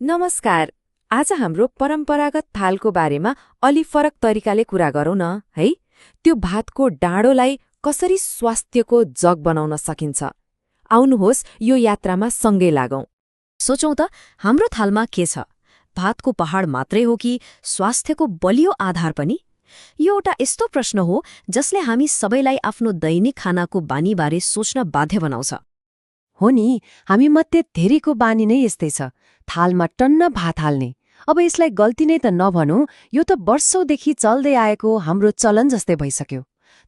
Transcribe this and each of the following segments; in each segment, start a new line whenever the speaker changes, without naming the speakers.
नमस्कार। आज हाम्रो परम्परागत थालको बारेमा अलि फरक तरिकाले कुरा गरौँ न है। त्यो भातको डाँडोलाई कसरी स्वास्थ्यको जग बनाउन सकिन्छ। आउनुहोस् यो यात्रामा सँगै लागौं।
सोचौं त हाम्रो थालमा के छ? भातको पहाड मात्रै हो कि स्वास्थ्यको बलियो आधार पनि? यो एउटा यस्तो प्रश्न हो जसले हामी सबैलाई आफ्नो दैनिक खानाको बानीबारे सोच्न बाध्य बनाउँछ।
हो नि, हामी मध्ये धेरैको बानी नै यस्तै छ, थालमा टन्न भात हाल्ने। अब यसलाई गल्ती नै त नभनौं, यो त वर्षौंदेखि चल्दै आएको हाम्रो चलन जस्तै भइसक्यो।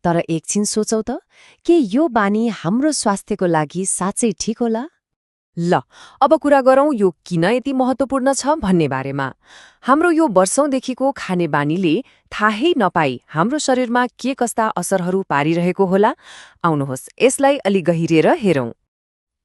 तर एकछिन सोचौं त, के यो बानी हाम्रो स्वास्थ्यको लागि साँच्चै ठिक होला?
ल अब कुरा गरौँ यो किन यति महत्त्वपूर्ण छ भन्ने बारेमा। हाम्रो यो वर्षौंदेखिको खाने बानीले थाहै नपाई हाम्रो शरीरमा के कस्ता असरहरू पारिरहेको होला। आउनुहोस् यसलाई अलि गहिरिएर हेरौं।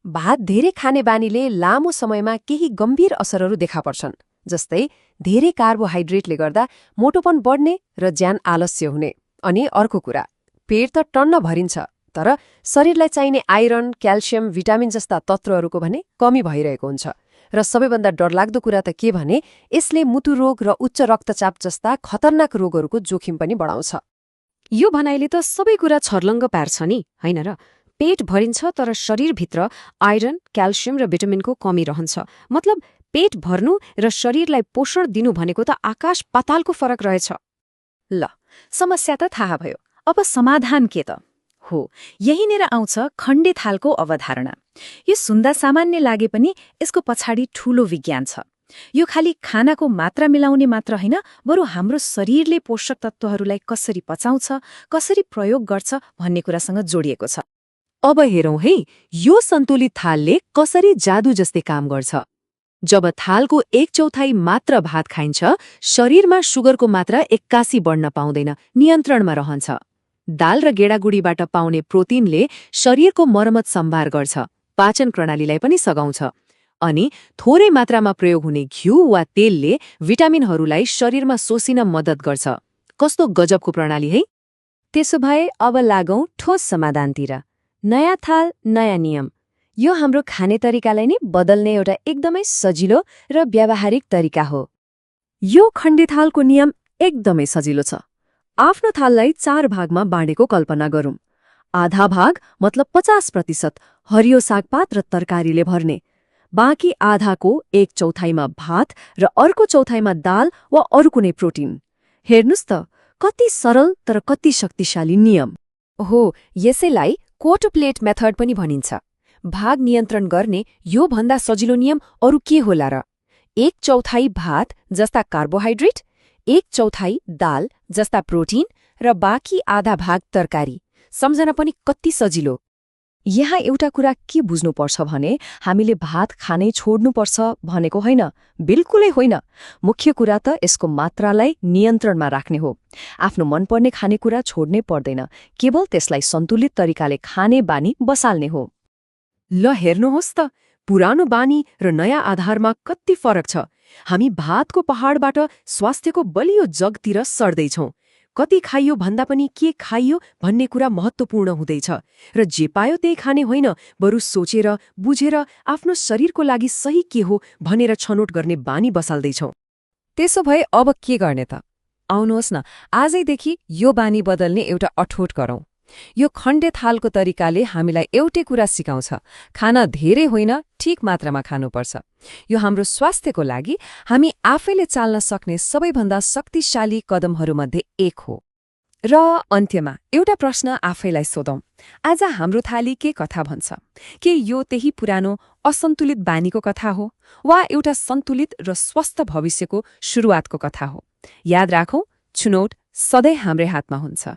भात धेरै खाने बानीले लामो समयमा केही गम्भीर असरहरू देखा पर्छन्, जस्तै धेरै कार्बोहाइड्रेटले गर्दा मोटोपन बढ्ने र ज्यान आलस्य हुने। अनि अर्को कुरा, पेट त टन्न भरिन्छ, तर शरीरलाई चाहिने आइरन, क्याल्सियम, भिटामिन जस्ता तत्त्वहरूको भने कमी भइरहेको हुन्छ। र सबैभन्दा डरलाग्दो कुरा त के भने, यसले मुटु रोग र उच्च रक्तचाप जस्ता खतरनाक रोगहरूको जोखिम पनि बढाउँछ।
यो भनाइले त सबै कुरा छर्लङ्ग पार्छ नि, होइन र? पेट भरिन्छ तर शरीरभित्र आइरन, क्याल्सियम र भिटामिनको कमी रहन्छ। मतलब पेट भर्नु र शरीरलाई पोषण दिनु भनेको त आकाश पातालको फरक रहेछ।
ल, समस्या त थाहा भयो। अब समाधान के त? हो, यहीँनिर आउँछ खण्डे थालको अवधारणा। यो सुन्दा सामान्य लागे पनि यसको पछाडि ठूलो विज्ञान छ। यो खाली खानाको मात्रा मिलाउने मात्र होइन, बरु हाम्रो शरीरले पोषक तत्त्वहरूलाई कसरी पचाउँछ, कसरी प्रयोग गर्छ भन्ने कुरासँग जोडिएको छ।
अब हेरौं है, यो सन्तुलित थालले कसरी जादु जस्तै काम गर्छ। जब थालको 1/4 मात्र भात खाइन्छ, शरीरमा सुगरको मात्रा 81 बढ्न पाउँदैन, नियन्त्रणमा रहन्छ। दाल र गेडागुडीबाट पाउने प्रोटिनले शरीरको मर्मत सम्भार गर्छ, पाचन प्रणालीलाई पनि सघाउँछ। अनि थोरै मात्रामा प्रयोग हुने घिउ वा तेलले भिटामिनहरूलाई शरीरमा सोसिन मद्दत गर्छ। कस्तो गजबको प्रणाली है। त्यसो भए अब लागौं ठोस समाधानतिर। नयाँ थाल, नयाँ नियम। यो हाम्रो खाने तरिकालाई नै बदल्ने एउटा एकदमै सजिलो र व्यावहारिक तरिका हो।
यो खण्डे थालको नियम एकदमै सजिलो छ। आफ्नो थाललाई 4 भागमा बाँडेको कल्पना गरौँ। आधा भाग मतलब 50% हरियो सागपात र तरकारीले भर्ने, बाँकी आधाको 1/4 भात र अर्को चौथाइमा दाल वा अरू कुनै प्रोटिन। हेर्नुस् त, कति सरल तर कति शक्तिशाली नियम
हो। यसैलाई क्वोटोप्लेट मेथड पनि भनिन्छ। भाग नियन्त्रण गर्ने यो भन्दा सजिलो नियम अरू के होला र? 1/4 भात जस्ता कार्बोहाइड्रेट, 1/4 दाल जस्ता प्रोटिन र बाँकी आधा भाग तरकारी। सम्झना पनि कति सजिलो।
यहाँ एउटा कुरा के बुझ्नुपर्छ भने, हामीले भात खानै छोड्नुपर्छ भनेको होइन, बिल्कुलै होइन। मुख्य कुरा त यसको मात्रालाई नियन्त्रणमा राख्ने हो। आफ्नो मनपर्ने खानेकुरा छोड्नै पर्दैन, केवल त्यसलाई सन्तुलित तरिकाले खाने बानी बसाल्ने हो।
ल हेर्नुहोस् त, पुरानो बानी र नयाँ आधारमा कति फरक छ। हामी भातको पहाडबाट स्वास्थ्यको बलियो जगतिर सर्दैछौं। कति खाइयो भन्दा पनि के खाइयो भन्ने कुरा महत्त्वपूर्ण हुँदैछ। र जे पायो त्यही खाने होइन, बरु सोचेर बुझेर आफ्नो शरीरको लागि सही के हो भनेर छनौट गर्ने बानी बसाल्दैछौं।
त्यसो भए अब के गर्ने त? आउनुहोस् न, आजैदेखि यो बानी बदल्ने एउटा अठोट गरौँ। यो खण्डे थालको तरिकाले हामीलाई एउटै कुरा सिकाउँछ, खाना धेरै होइन, ठिक मात्रामा खानुपर्छ। यो हाम्रो स्वास्थ्यको लागि हामी आफैले चाल्न सक्ने सबैभन्दा शक्तिशाली कदमहरूमध्ये एक हो। र अन्त्यमा एउटा प्रश्न आफैलाई सोधौं, आज हाम्रो थाली के कथा भन्छ? के यो त्यही पुरानो असन्तुलित बानीको कथा हो, वा एउटा सन्तुलित र स्वस्थ भविष्यको सुरुवातको कथा हो? याद राखौं, छुनौट सधैँ हाम्रै हातमा हुन्छ।